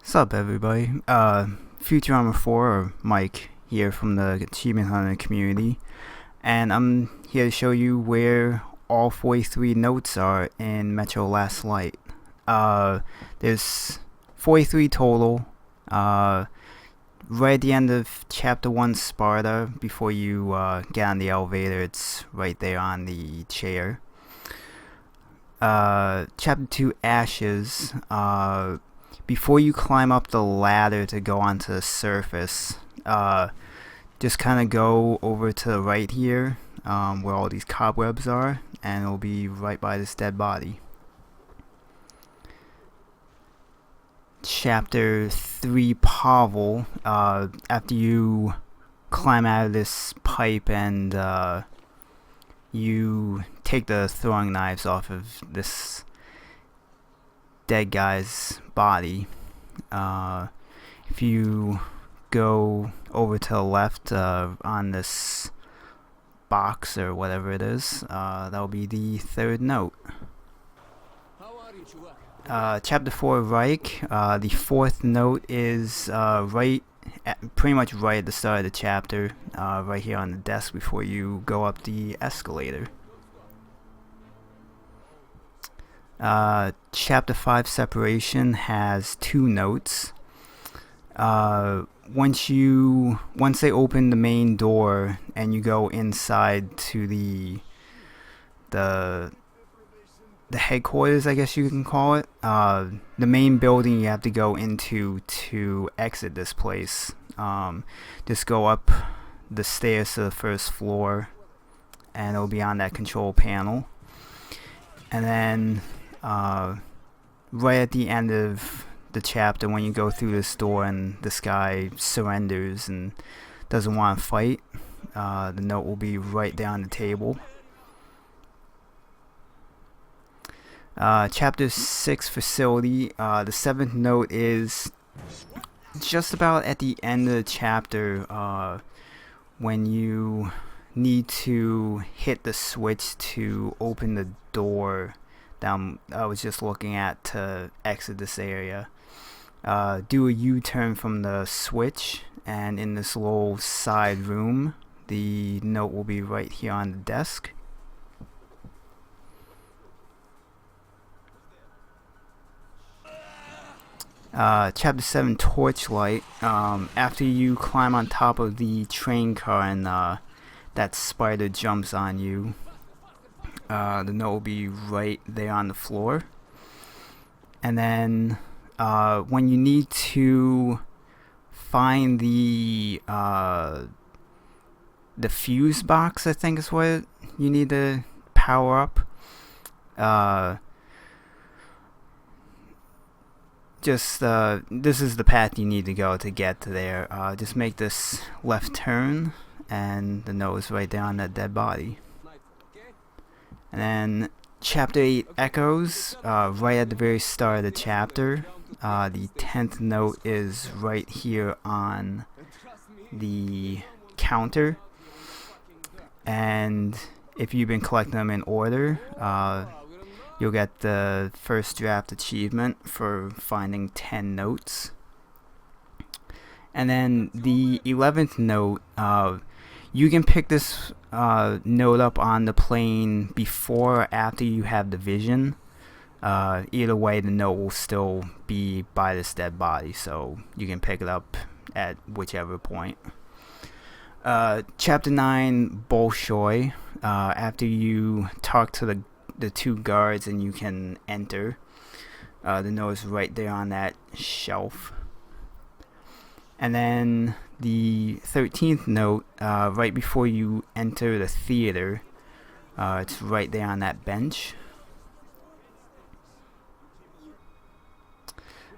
What's up, everybody? Futurama4 or Mike here from the Achievement Hunter community, and I'm here to show you where all 43 notes are in Metro Last Light. There's 43 total. Right at the end of Chapter 1 Sparta, before you get on the elevator, it's right there on the chair. Chapter 2 Ashes. Before you climb up the ladder to go onto the surface, just kind of go over to the right here, where all these cobwebs are, and it'll be right by this dead body. Chapter 3 Pavel, after you climb out of this pipe and you take the throwing knives off of this dead guy's body. If you go over to the left on this box or whatever it is, that'll be the third note. Chapter 4 Reich, the fourth note is pretty much right at the start of the chapter, right here on the desk before you go up the escalator. Chapter 5 Separation has two notes. Once they open the main door and you go inside to the headquarters, I guess you can call it, the main building you have to go into to exit this place. Just go up the stairs to the first floor and it'll be on that control panel, and then right at the end of the chapter, when you go through this door and this guy surrenders and doesn't want to fight, the note will be right there on the table. Chapter 6 Facility, the seventh note is just about at the end of the chapter, when you need to hit the switch to open the door that I was just looking at to exit this area. Do a U-turn from the switch, and in this little side room, the note will be right here on the desk. Chapter 7 Torchlight, after you climb on top of the train car and that spider jumps on you, the note will be right there on the floor. And then when you need to find the fuse box, I think is what you need to power up, this is the path you need to go to get to there. Just make this left turn and the note is right there on that dead body. And then Chapter 8 Echoes, right at the very start of the chapter. The 10th note is right here on the counter, and if you've been collecting them in order, you'll get the first draft achievement for finding 10 notes. And then the 11th note, you can pick this note up on the plane before or after you have the vision. Either way, the note will still be by this dead body, so you can pick it up at whichever point. Chapter 9 Bolshoy, after you talk to the two guards and you can enter, the note is right there on that shelf. And then the 13th note, right before you enter the theater, it's right there on that bench.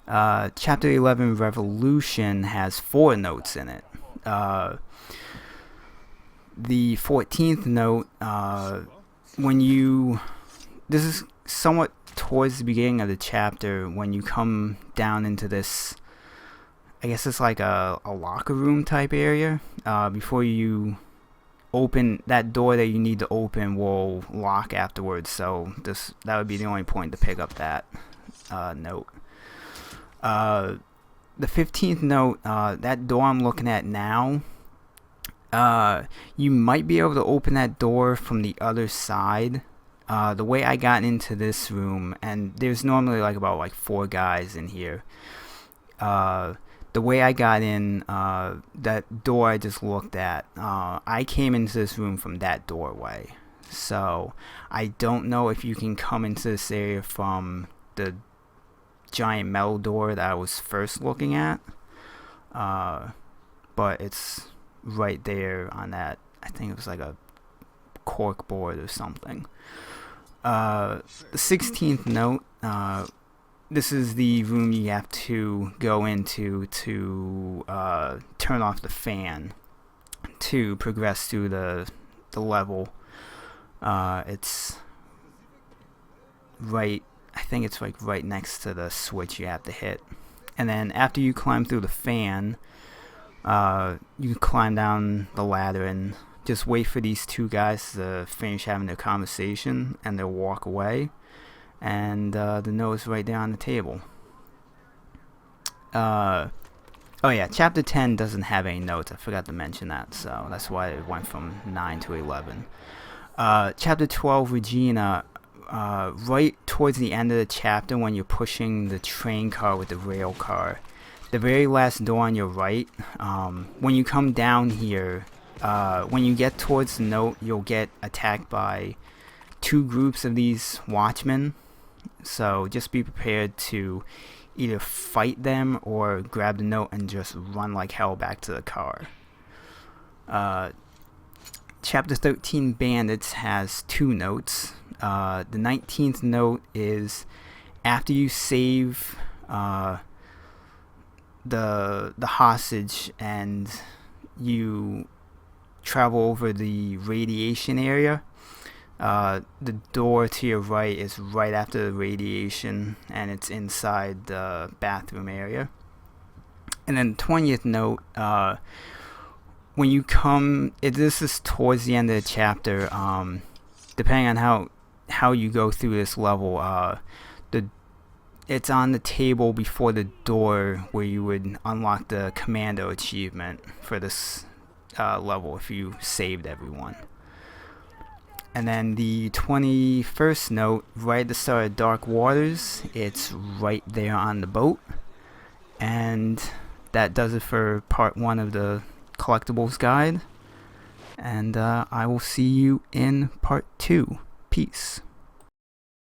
Chapter 11 Revolution has 4 notes in it. The 14th note, this is somewhat towards the beginning of the chapter, when you come down into this, I guess it's like a locker room type area. Before you open that door that you need to open will lock afterwards, so that would be the only point to pick up that note. the 15th note, that door I'm looking at now, you might be able to open that door from the other side. The way I got into this room, and there's normally about 4 guys in here. The way I got in, that door I just looked at, I came into this room from that doorway. So I don't know if you can come into this area from the giant metal door that I was first looking at. But it's right there on that. I think it was like a cork board or something. The 16th note, this is the room you have to go into to turn off the fan to progress through the level. It's right, I think it's right next to the switch you have to hit. And then after you climb through the fan, you can climb down the ladder and just wait for these 2 guys to finish having their conversation, and they'll walk away. And the note is right there on the table. Oh yeah, chapter 10 doesn't have any notes. I forgot to mention that, so that's why it went from 9 to 11. Chapter 12, Regina, right towards the end of the chapter when you're pushing the train car with the rail car, the very last door on your right, when you come down here, when you get towards the note, you'll get attacked by 2 groups of these watchmen. So just be prepared to either fight them or grab the note and just run like hell back to the car. Chapter 13, Bandits, has 2 notes. The 19th note is after you save the hostage and you travel over the radiation area. The door to your right is right after the radiation, and it's inside the bathroom area. And then 20th note, when you come, this is towards the end of the chapter. Depending on how you go through this level, it's on the table before the door where you would unlock the commando achievement for this level if you saved everyone. And then the 21st note, right at the start of Dark Waters, it's right there on the boat. And that does it for part 1 of the Collectibles guide. And I will see you in part 2. Peace.